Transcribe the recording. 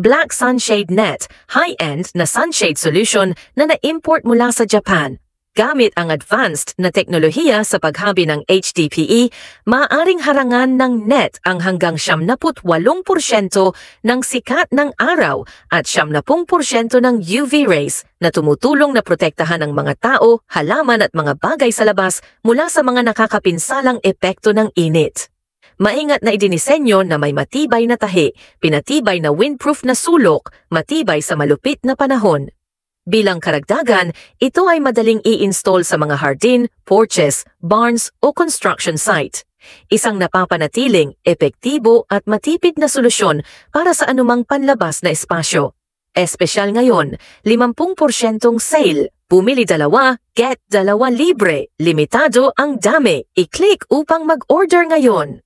Black Sunshade Net, high-end na sunshade solution na na-import mula sa Japan. Gamit ang advanced na teknolohiya sa paghabi ng HDPE, maaaring harangan ng net ang hanggang 78% ng sikat ng araw at 70% ng UV rays na tumutulong na protektahan ang mga tao, halaman at mga bagay sa labas mula sa mga nakakapinsalang epekto ng init. Maingat na idinisenyo na may matibay na tahi, pinatibay na windproof na sulok, matibay sa malupit na panahon. Bilang karagdagan, ito ay madaling i-install sa mga hardin, porches, barns o construction site. Isang napapanatiling, epektibo at matipid na solusyon para sa anumang panlabas na espasyo. Espesyal ngayon, 50% sale. Bumili 2, get 2 libre. Limitado ang dami. I-click upang mag-order ngayon.